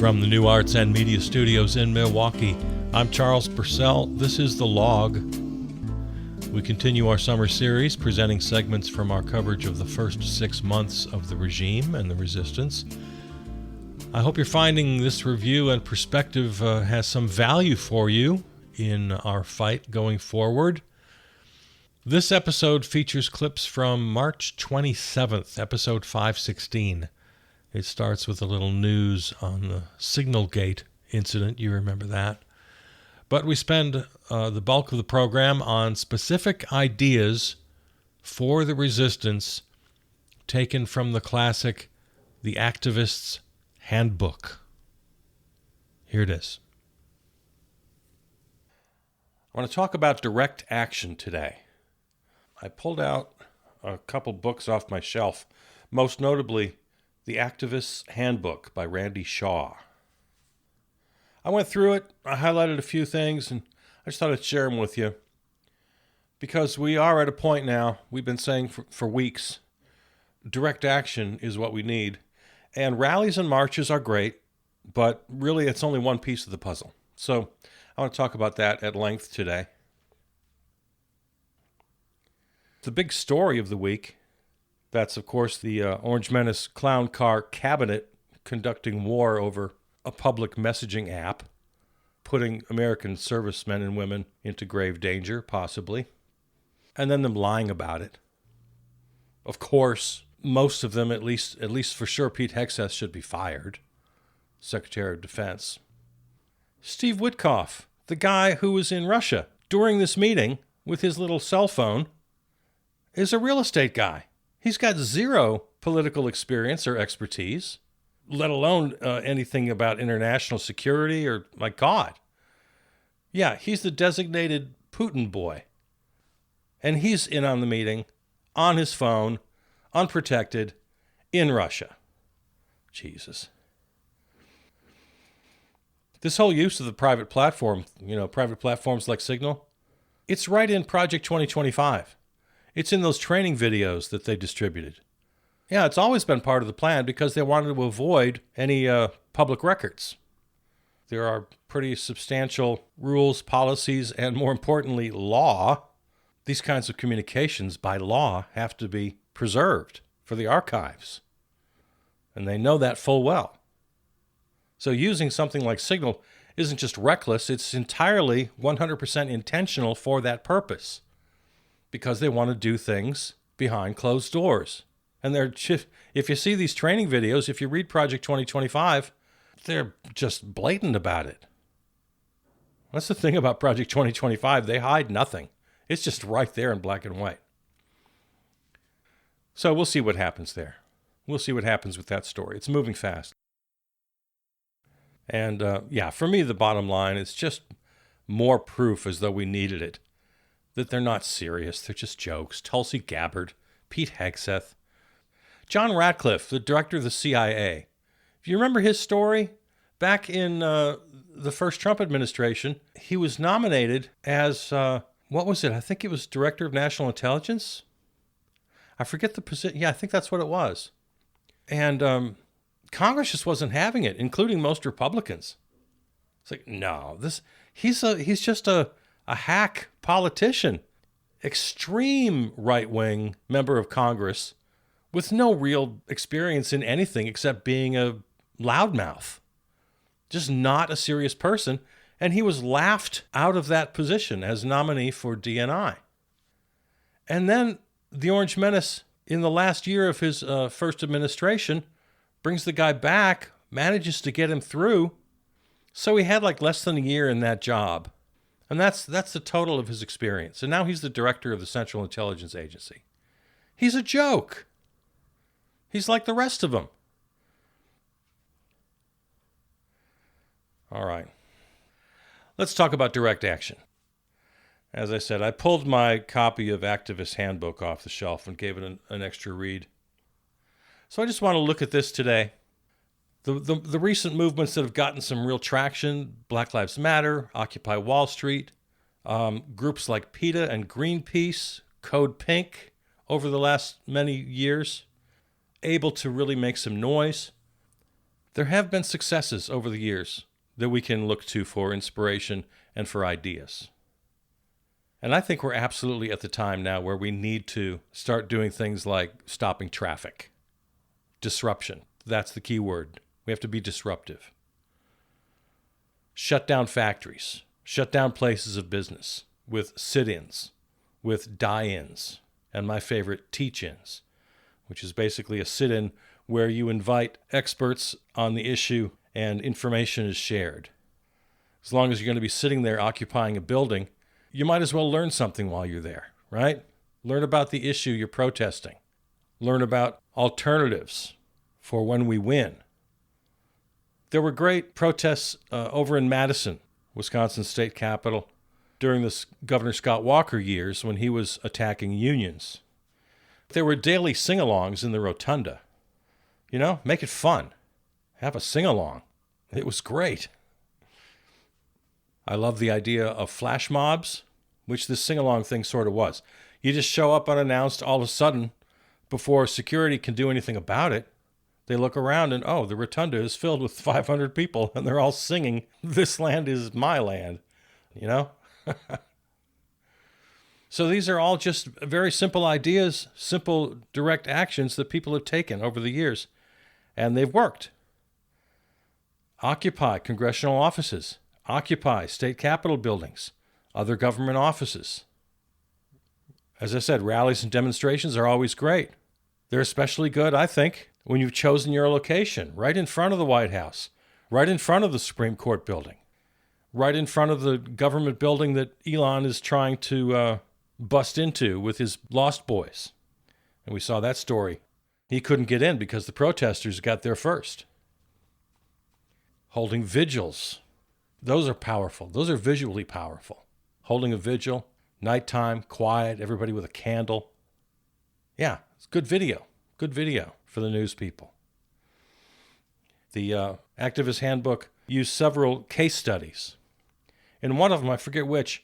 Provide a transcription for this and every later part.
From the New Arts and Media Studios in Milwaukee, I'm Charles Purcell. This is The Log. We continue our summer series presenting segments from our coverage of the first 6 months of the regime and the resistance. I hope you're finding this review and perspective has some value for you in our fight going forward. This episode features clips from March 27th, episode 516. It starts with a little news on the Signalgate incident. You remember that. But we spend the bulk of the program on specific ideas for the resistance taken from the classic The Activist's Handbook. Here it is. I want to talk about direct action today. I pulled out a couple books off my shelf, most notably The Activist's Handbook by Randy Shaw. I went through it, I highlighted a few things, and I just thought I'd share them with you. Because we are at a point now, we've been saying for weeks, direct action is what we need. And rallies and marches are great, but really it's only one piece of the puzzle. So I want to talk about that at length today. The big story of the week, that's of course the Orange Menace clown car cabinet conducting war over a public messaging app, putting American servicemen and women into grave danger, possibly, and then them lying about it. Of course, most of them, at least for sure, Pete Hegseth should be fired, Secretary of Defense. Steve Witkoff, the guy who was in Russia during this meeting with his little cell phone, is a real estate guy. He's got zero political experience or expertise, let alone anything about international security or, my God. Yeah, he's the designated Putin boy. And he's in on the meeting, on his phone, unprotected, in Russia. Jesus. This whole use of the private platform, private platforms like Signal, it's right in Project 2025. It's in those training videos that they distributed. Yeah, it's always been part of the plan because they wanted to avoid any public records. There are pretty substantial rules, policies, and more importantly, law. These kinds of communications by law have to be preserved for the archives. And they know that full well. So using something like Signal isn't just reckless, it's entirely 100% intentional for that purpose. Because they want to do things behind closed doors. And if you see these training videos, if you read Project 2025, they're just blatant about it. That's the thing about Project 2025. They hide nothing. It's just right there in black and white. So we'll see what happens there. We'll see what happens with that story. It's moving fast. And for me, the bottom line is just more proof, as though we needed it, that they're not serious. They're just jokes. Tulsi Gabbard, Pete Hegseth, John Ratcliffe, the director of the CIA. If you remember his story, back in the first Trump administration, he was nominated as, what was it? I think it was Director of National Intelligence. I forget the position. Yeah, I think that's what it was. And Congress just wasn't having it, including most Republicans. It's like, no, he's just a hack politician, extreme right-wing member of Congress with no real experience in anything except being a loudmouth. Just not a serious person. And he was laughed out of that position as nominee for DNI. And then the Orange Menace, in the last year of his first administration, brings the guy back, manages to get him through. So he had less than a year in that job. And that's the total of his experience. And now he's the director of the Central Intelligence Agency. He's a joke. He's like the rest of them. All right. Let's talk about direct action. As I said, I pulled my copy of Activist Handbook off the shelf and gave it an extra read. So I just want to look at this today. The recent movements that have gotten some real traction, Black Lives Matter, Occupy Wall Street, groups like PETA and Greenpeace, Code Pink, over the last many years, able to really make some noise. There have been successes over the years that we can look to for inspiration and for ideas. And I think we're absolutely at the time now where we need to start doing things like stopping traffic. Disruption. That's the key word. We have to be disruptive. Shut down factories. Shut down places of business with sit-ins, with die-ins, and my favorite, teach-ins, which is basically a sit-in where you invite experts on the issue and information is shared. As long as you're going to be sitting there occupying a building, you might as well learn something while you're there, right? Learn about the issue you're protesting. Learn about alternatives for when we win. There were great protests over in Madison, Wisconsin state capitol, during the Governor Scott Walker years when he was attacking unions. There were daily sing-alongs in the rotunda. You know, make it fun. Have a sing-along. It was great. I love the idea of flash mobs, which this sing-along thing sort of was. You just show up unannounced all of a sudden before security can do anything about it. They look around and, oh, the rotunda is filled with 500 people and they're all singing, "This land is my land," you know? So these are all just very simple ideas, simple direct actions that people have taken over the years, and they've worked. Occupy congressional offices. Occupy state capitol buildings, other government offices. As I said, rallies and demonstrations are always great. They're especially good, I think, when you've chosen your location, right in front of the White House, right in front of the Supreme Court building, right in front of the government building that Elon is trying to bust into with his Lost Boys. And we saw that story. He couldn't get in because the protesters got there first. Holding vigils. Those are powerful. Those are visually powerful. Holding a vigil, nighttime, quiet, everybody with a candle. Yeah, it's good video. Good video for the news people. The Activist Handbook used several case studies. In one of them, I forget which,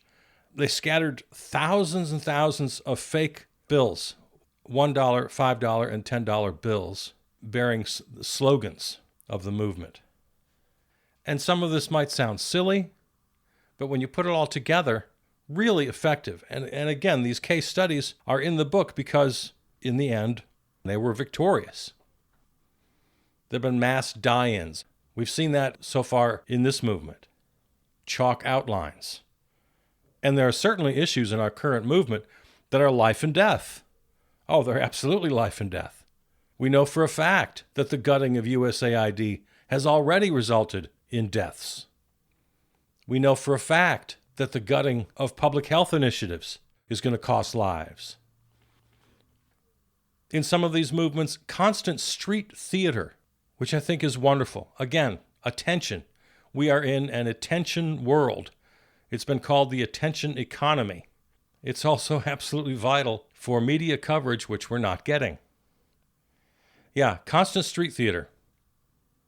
they scattered thousands and thousands of fake bills, $1, $5, and $10 bills, bearing slogans of the movement. And some of this might sound silly, but when you put it all together, really effective. And again, these case studies are in the book because, in the end, they were victorious. There have been mass die-ins. We've seen that so far in this movement. Chalk outlines. And there are certainly issues in our current movement that are life and death. Oh, they're absolutely life and death. We know for a fact that the gutting of USAID has already resulted in deaths. We know for a fact that the gutting of public health initiatives is going to cost lives. In some of these movements, constant street theater, which I think is wonderful. Again, attention. We are in an attention world. It's been called the attention economy. It's also absolutely vital for media coverage, which we're not getting. Yeah, constant street theater.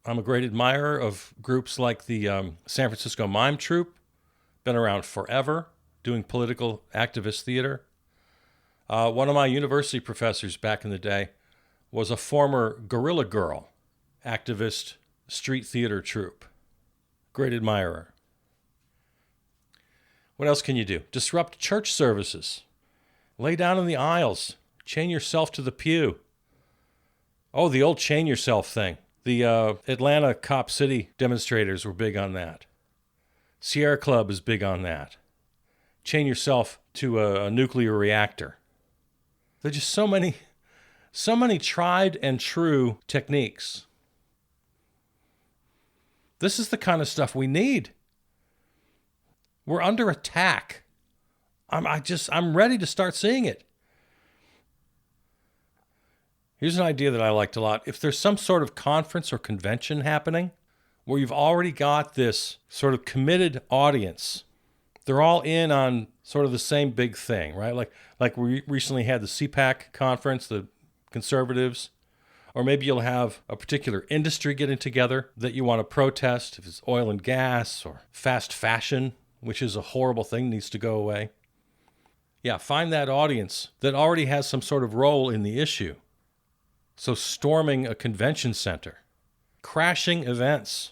I'm a great admirer of groups like the San Francisco Mime Troupe, been around forever, doing political activist theater. One of my university professors back in the day was a former Gorilla Girl activist street theater troupe. Great admirer. What else can you do? Disrupt church services. Lay down in the aisles. Chain yourself to the pew. Oh, the old chain yourself thing. The Atlanta Cop City demonstrators were big on that. Sierra Club is big on that. Chain yourself to a nuclear reactor. There are just so many tried and true techniques. This is the kind of stuff we need. We're under attack. I'm ready to start seeing it. Here's an idea that I liked a lot. If there's some sort of conference or convention happening where you've already got this sort of committed audience, they're all in on sort of the same big thing, right? Like we recently had the CPAC conference, the conservatives, or maybe you'll have a particular industry getting together that you want to protest, if it's oil and gas or fast fashion, which is a horrible thing, needs to go away. Yeah, find that audience that already has some sort of role in the issue. So storming a convention center, crashing events.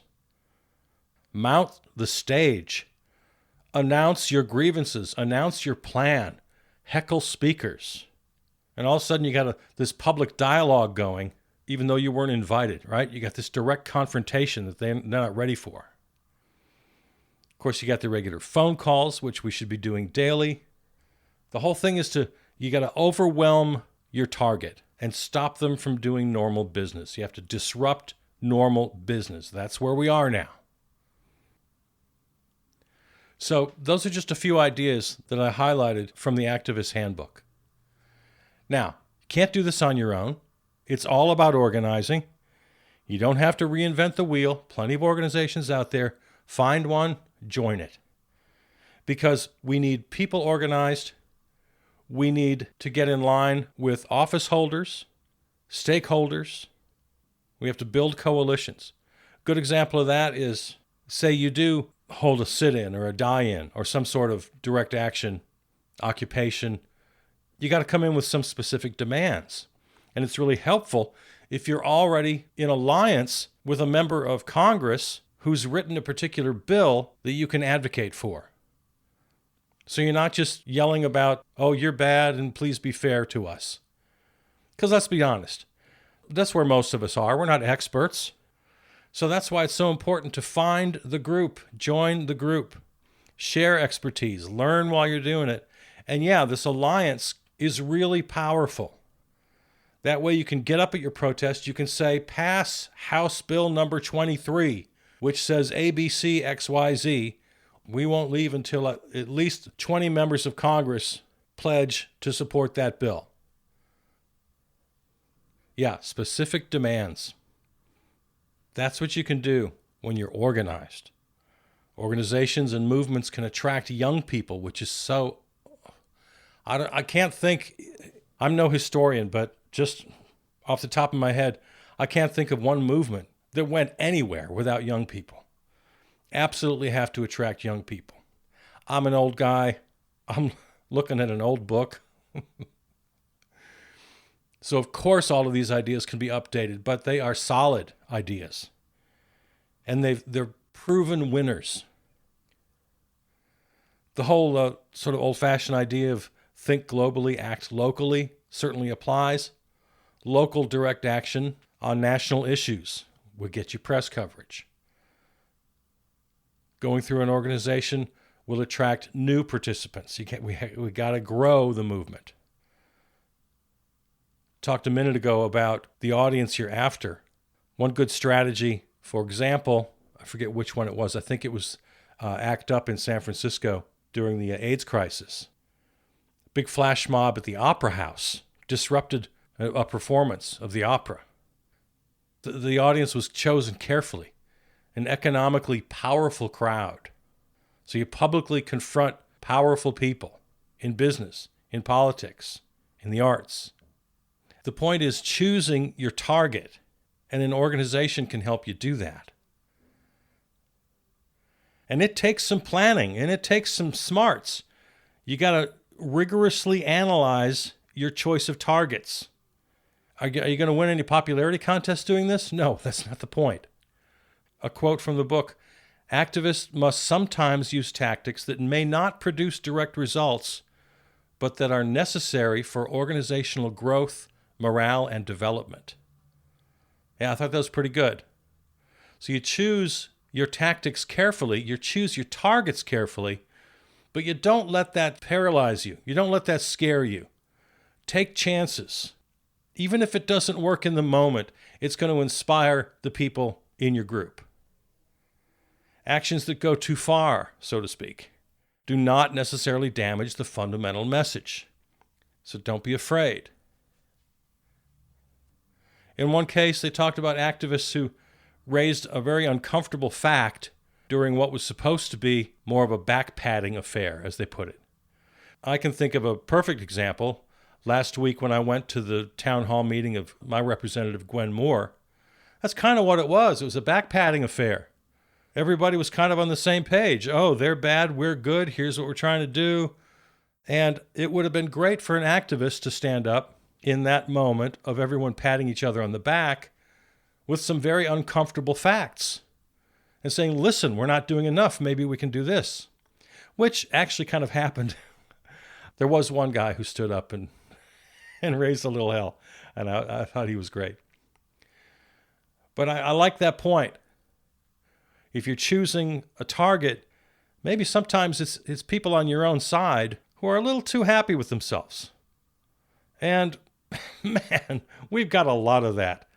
Mount the stage. Announce your grievances. Announce your plan. Heckle speakers. And all of a sudden you got this public dialogue going, even though you weren't invited, right? You got this direct confrontation that they're not ready for. Of course, you got the regular phone calls, which we should be doing daily. The whole thing is you got to overwhelm your target and stop them from doing normal business. You have to disrupt normal business. That's where we are now. So those are just a few ideas that I highlighted from the Activist Handbook. Now, you can't do this on your own. It's all about organizing. You don't have to reinvent the wheel. Plenty of organizations out there. Find one, join it. Because we need people organized. We need to get in line with office holders, stakeholders. We have to build coalitions. A good example of that is, say you do hold a sit-in or a die-in or some sort of direct action occupation. You got to come in with some specific demands. And it's really helpful if you're already in alliance with a member of Congress who's written a particular bill that you can advocate for. So you're not just yelling about, oh, you're bad and please be fair to us. Because let's be honest, that's where most of us are. We're not experts. So that's why it's so important to find the group, join the group, share expertise, learn while you're doing it. And yeah, this alliance is really powerful. That way you can get up at your protest. You can say, pass House Bill number 23, which says ABC XYZ. We won't leave until at least 20 members of Congress pledge to support that bill. Yeah, specific demands. That's what you can do when you're organized. Organizations and movements can attract young people, which is so... I can't think... I'm no historian, but just off the top of my head, I can't think of one movement that went anywhere without young people. Absolutely have to attract young people. I'm an old guy. I'm looking at an old book. So, of course, all of these ideas can be updated, but they are solid ideas. And they're proven winners. The whole sort of old-fashioned idea of think globally, act locally certainly applies. Local direct action on national issues would get you press coverage. Going through an organization will attract new participants. We got to grow the movement. Talked a minute ago about the audience you're after. One good strategy, for example, I forget which one it was. I think it was ACT UP in San Francisco during the AIDS crisis. Big flash mob at the Opera House disrupted a performance of the opera. The audience was chosen carefully. An economically powerful crowd. So you publicly confront powerful people in business, in politics, in the arts. The point is choosing your target, and an organization can help you do that. And it takes some planning, and it takes some smarts. You got to rigorously analyze your choice of targets. Are you going to win any popularity contests doing this? No, that's not the point. A quote from the book, activists must sometimes use tactics that may not produce direct results, but that are necessary for organizational growth, morale, and development. Yeah, I thought that was pretty good. So you choose your tactics carefully, you choose your targets carefully, but you don't let that paralyze you. You don't let that scare you. Take chances. Even if it doesn't work in the moment, it's going to inspire the people in your group. Actions that go too far, so to speak, do not necessarily damage the fundamental message. So don't be afraid. In one case, they talked about activists who raised a very uncomfortable fact during what was supposed to be more of a back-patting affair, as they put it. I can think of a perfect example. Last week when I went to the town hall meeting of my representative, Gwen Moore, that's kind of what it was. It was a back-patting affair. Everybody was kind of on the same page. Oh, they're bad, we're good, here's what we're trying to do. And it would have been great for an activist to stand up in that moment of everyone patting each other on the back with some very uncomfortable facts and saying, listen, we're not doing enough. Maybe we can do this, which actually kind of happened. There was one guy who stood up and raised a little hell, and I thought he was great. But I like that point. If you're choosing a target, maybe sometimes it's people on your own side who are a little too happy with themselves. And man, we've got a lot of that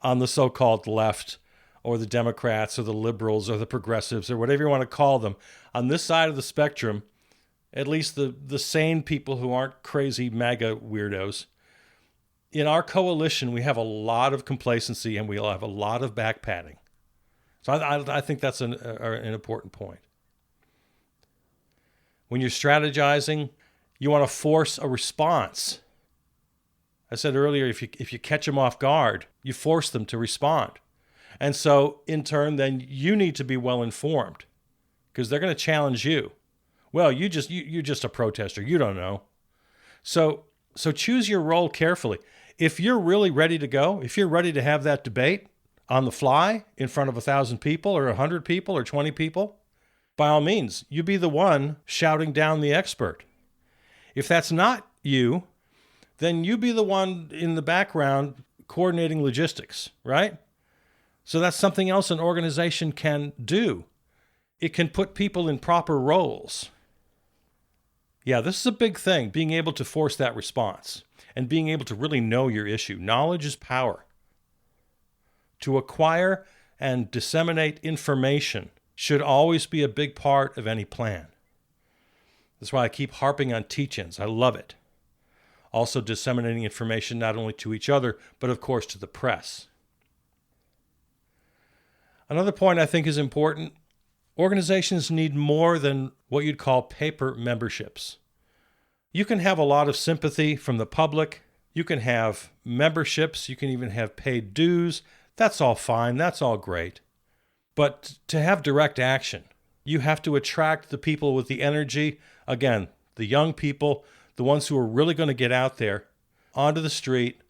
on the so-called left, or the Democrats, or the liberals, or the progressives, or whatever you want to call them. On this side of the spectrum, at least the sane people who aren't crazy MAGA weirdos, in our coalition, we have a lot of complacency and we'll have a lot of back-patting. So I think that's an important point. When you're strategizing, you want to force a response. I said earlier, if you catch them off guard, you force them to respond. And so, in turn, then you need to be well informed because they're going to challenge you. Well, you're just a protester. You don't know. So choose your role carefully. If you're really ready to go, if you're ready to have that debate on the fly in front of 1,000 people or 100 people or 20 people, by all means, you be the one shouting down the expert. If that's not you, then you be the one in the background coordinating logistics, right? So that's something else an organization can do. It can put people in proper roles. Yeah, this is a big thing, being able to force that response and being able to really know your issue. Knowledge is power. To acquire and disseminate information should always be a big part of any plan. That's why I keep harping on teach-ins. I love it. Also disseminating information not only to each other, but of course to the press. Another point I think is important. Organizations need more than what you'd call paper memberships. You can have a lot of sympathy from the public. You can have memberships. You can even have paid dues. That's all fine. That's all great. But to have direct action, you have to attract the people with the energy. Again, the young people, the ones who are really going to get out there onto the street,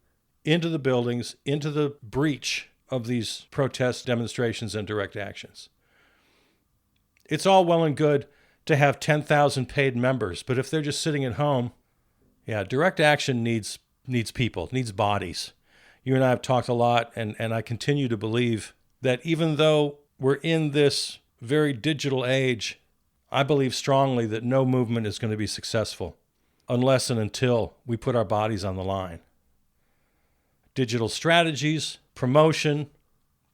into the buildings, into the breach of these protests, demonstrations, and direct actions. It's all well and good to have 10,000 paid members, but if they're just sitting at home, direct action needs people, needs bodies. You and I have talked a lot, and I continue to believe that even though we're in this very digital age, I believe strongly that no movement is going to be successful unless and until we put our bodies on the line. Digital strategies, promotion,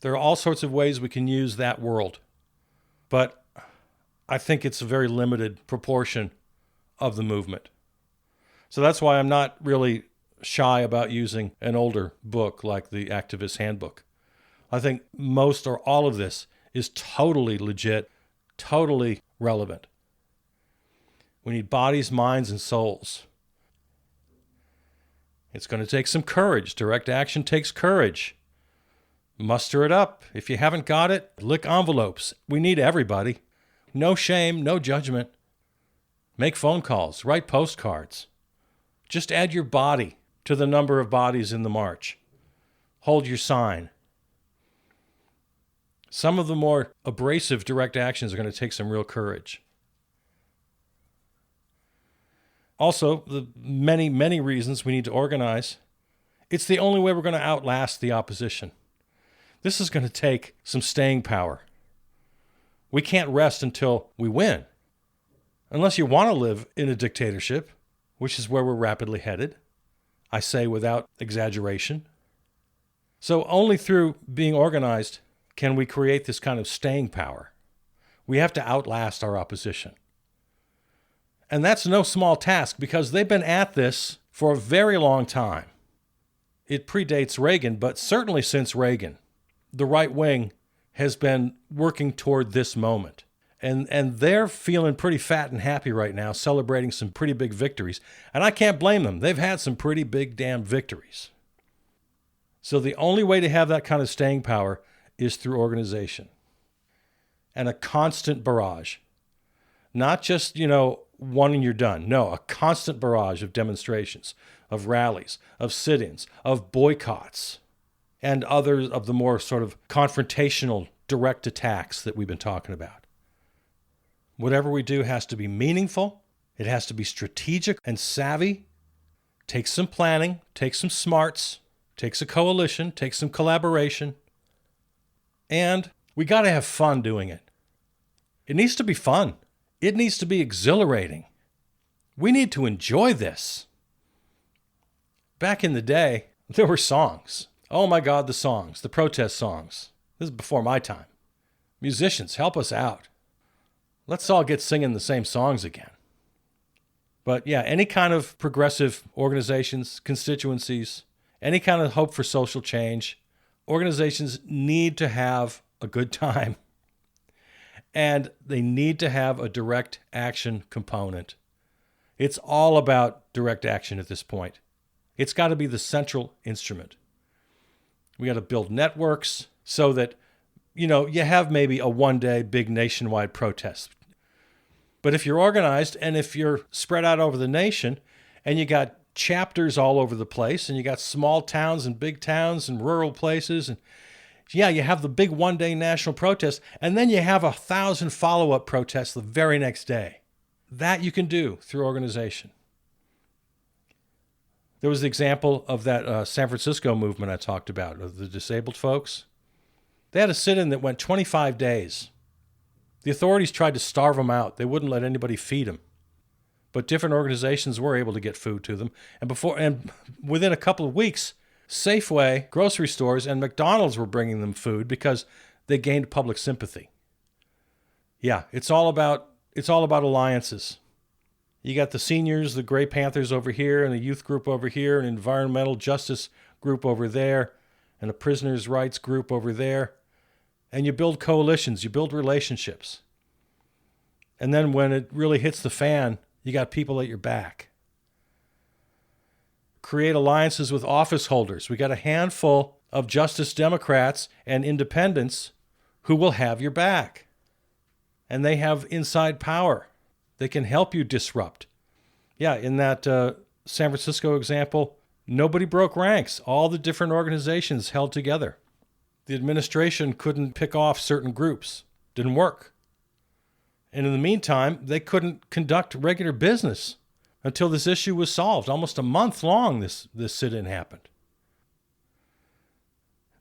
there are all sorts of ways we can use that world. But I think it's a very limited proportion of the movement. So that's why I'm not really shy about using an older book like the Activist Handbook. I think most or all of this is totally legit, totally relevant. We need bodies, minds, and souls. It's going to take some courage. Direct action takes courage. Muster it up. If you haven't got it, lick envelopes. We need everybody. No shame, no judgment. Make phone calls, write postcards. Just add your body to the number of bodies in the march. Hold your sign. Some of the more abrasive direct actions are going to take some real courage. Also, the many, many reasons we need to organize. It's the only way we're going to outlast the opposition. This is going to take some staying power. We can't rest until we win. Unless you want to live in a dictatorship, which is where we're rapidly headed. I say without exaggeration. So only through being organized can we create this kind of staying power. We have to outlast our opposition. And that's no small task because they've been at this for a very long time. It predates Reagan, but certainly since Reagan, the right wing has been working toward this moment. And they're feeling pretty fat and happy right now, celebrating some pretty big victories. And I can't blame them. They've had some pretty big damn victories. So the only way to have that kind of staying power is through organization and a constant barrage. Not just, one and you're done. No, a constant barrage of demonstrations, of rallies, of sit-ins, of boycotts. and others of the more sort of confrontational, direct attacks that we've been talking about. Whatever we do has to be meaningful. It has to be strategic and savvy. Takes some planning, takes some smarts, takes a coalition, takes some collaboration. And we got to have fun doing it. It needs to be fun. It needs to be exhilarating. We need to enjoy this. Back in the day, there were songs. Oh my God, the songs, the protest songs. This is before my time. Musicians, help us out. Let's all get singing the same songs again. But yeah, any kind of progressive organizations, constituencies, any kind of hope for social change, organizations need to have a good time. And they need to have a direct action component. It's all about direct action at this point. It's got to be the central instrument. We got to build networks so that, you have maybe a one-day big nationwide protest. But if you're organized and if you're spread out over the nation and you got chapters all over the place and you got small towns and big towns and rural places, and yeah, you have the big one-day national protest and then you have 1,000 follow-up protests the very next day. That you can do through organization. There was the example of that San Francisco movement I talked about, of the disabled folks. They had a sit-in that went 25 days. The authorities tried to starve them out. They wouldn't let anybody feed them. But different organizations were able to get food to them. And within a couple of weeks, Safeway, grocery stores, and McDonald's were bringing them food because they gained public sympathy. Yeah, it's all about alliances. You got the seniors, the Gray Panthers over here, and a youth group over here, an environmental justice group over there, and a prisoners' rights group over there. And you build coalitions, you build relationships. And then when it really hits the fan, you got people at your back. Create alliances with office holders. We got a handful of Justice Democrats and independents who will have your back. And they have inside power. They can help you disrupt. Yeah, in that San Francisco example, nobody broke ranks. All the different organizations held together. The administration couldn't pick off certain groups. Didn't work. And in the meantime, they couldn't conduct regular business until this issue was solved. Almost a month long, this sit-in happened.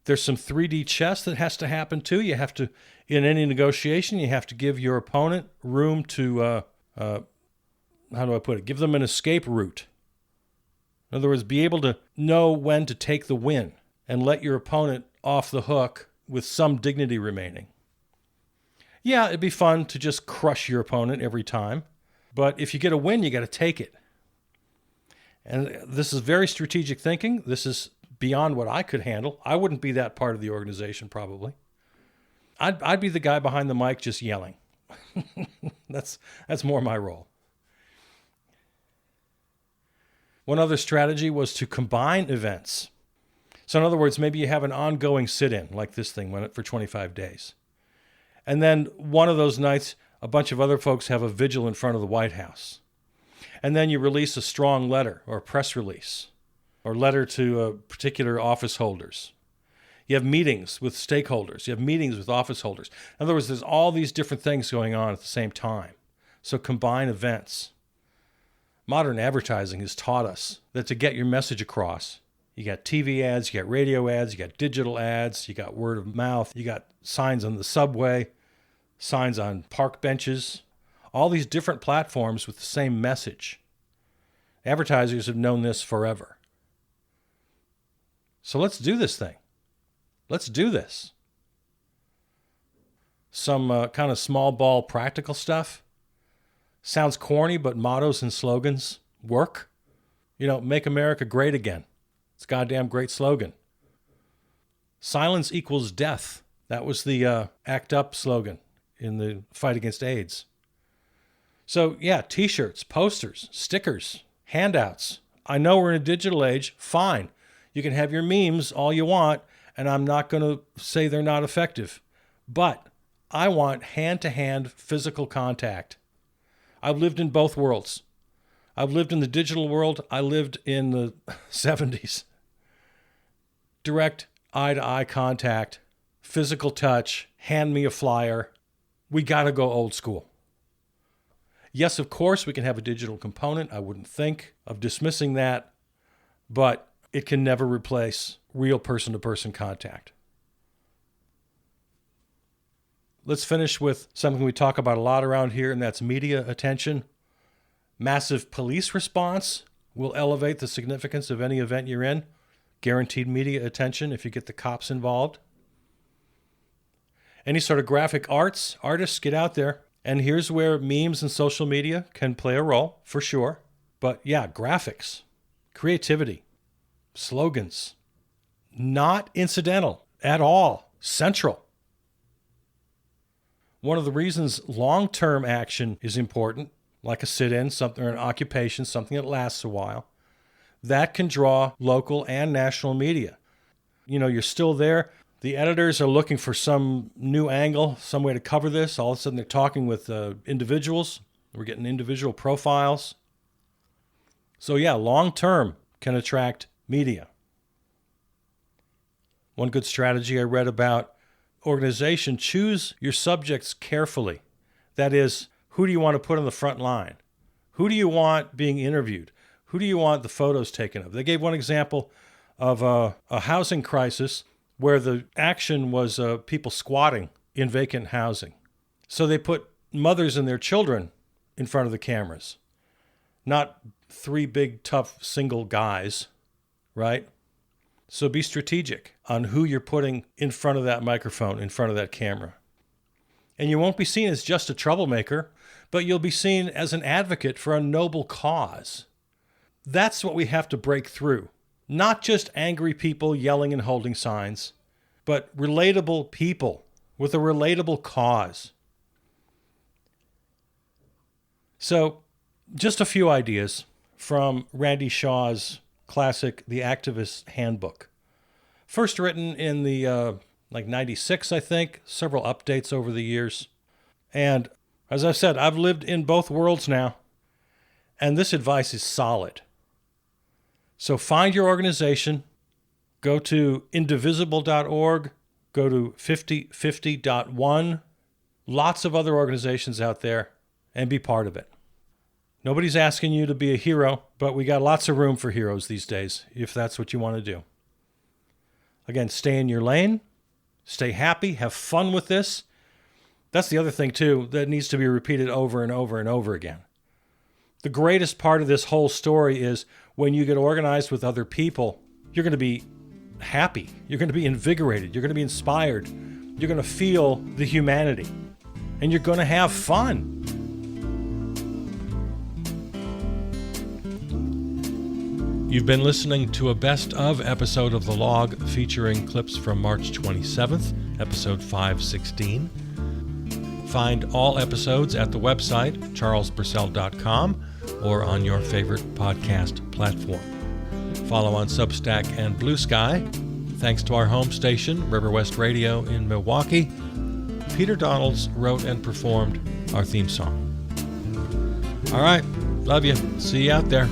There's some 3D chess that has to happen too. You have to, in any negotiation, you have to give your opponent room to, give them an escape route. In other words, be able to know when to take the win and let your opponent off the hook with some dignity remaining. Yeah, it'd be fun to just crush your opponent every time, but if you get a win, you got to take it. And this is very strategic thinking. This is beyond what I could handle. I wouldn't be that part of the organization, probably. I'd be the guy behind the mic just yelling. That's more my role. One other strategy was to combine events. So in other words, maybe you have an ongoing sit-in, like this thing went for 25 days. And then one of those nights, a bunch of other folks have a vigil in front of the White House. And then you release a strong letter or a press release or letter to particular office holders. You have meetings with stakeholders. You have meetings with office holders. In other words, there's all these different things going on at the same time. So combine events. Modern advertising has taught us that to get your message across, you got TV ads, you got radio ads, you got digital ads, you got word of mouth, you got signs on the subway, signs on park benches, all these different platforms with the same message. Advertisers have known this forever. So let's do this thing. Let's do this. Some kind of small ball practical stuff. Sounds corny, but mottos and slogans work. Make America great again. It's a goddamn great slogan. Silence equals death. That was the ACT UP slogan in the fight against AIDS. So yeah, t-shirts, posters, stickers, handouts. I know we're in a digital age. Fine. You can have your memes all you want, and I'm not going to say they're not effective. But I want hand-to-hand physical contact. I've lived in both worlds. I've lived in the digital world. I lived in the 70s. Direct eye-to-eye contact, physical touch, hand me a flyer. We got to go old school. Yes, of course, we can have a digital component. I wouldn't think of dismissing that, but it can never replace real person-to-person contact. Let's finish with something we talk about a lot around here, and that's media attention. Massive police response will elevate the significance of any event you're in. Guaranteed media attention if you get the cops involved. Any sort of graphic artists, get out there. And here's where memes and social media can play a role, for sure. But yeah, graphics, creativity, slogans, not incidental at all, central. One of the reasons long-term action is important, like a sit-in, something, or an occupation, something that lasts a while, that can draw local and national media. You know, you're still there. The editors are looking for some new angle, some way to cover this. All of a sudden, they're talking with individuals. We're getting individual profiles. So yeah, long-term can attract media. One good strategy I read about organization, choose your subjects carefully. That is, who do you want to put on the front line? Who do you want being interviewed? Who do you want the photos taken of? They gave one example of a housing crisis where the action was people squatting in vacant housing. So they put mothers and their children in front of the cameras, not three big, tough, single guys, right? So be strategic on who you're putting in front of that microphone, in front of that camera. And you won't be seen as just a troublemaker, but you'll be seen as an advocate for a noble cause. That's what we have to break through. Not just angry people yelling and holding signs, but relatable people with a relatable cause. So, just a few ideas from Randy Shaw's classic, The Activist's Handbook. First written in the 96, I think, several updates over the years. And as I've said, I've lived in both worlds now, and this advice is solid. So find your organization, go to indivisible.org, go to 5050.one, lots of other organizations out there, and be part of it. Nobody's asking you to be a hero, but we got lots of room for heroes these days, if that's what you want to do. Again, stay in your lane, stay happy, have fun with this. That's the other thing, too, that needs to be repeated over and over and over again. The greatest part of this whole story is when you get organized with other people, you're going to be happy. You're going to be invigorated. You're going to be inspired. You're going to feel the humanity. And you're going to have fun. You've been listening to a best of episode of The Log featuring clips from March 27th, episode 516. Find all episodes at the website, charlespurcell.com, or on your favorite podcast platform. Follow on Substack and Blue Sky. Thanks to our home station, River West Radio in Milwaukee. Peter Donalds wrote and performed our theme song. All right, love you. See you out there.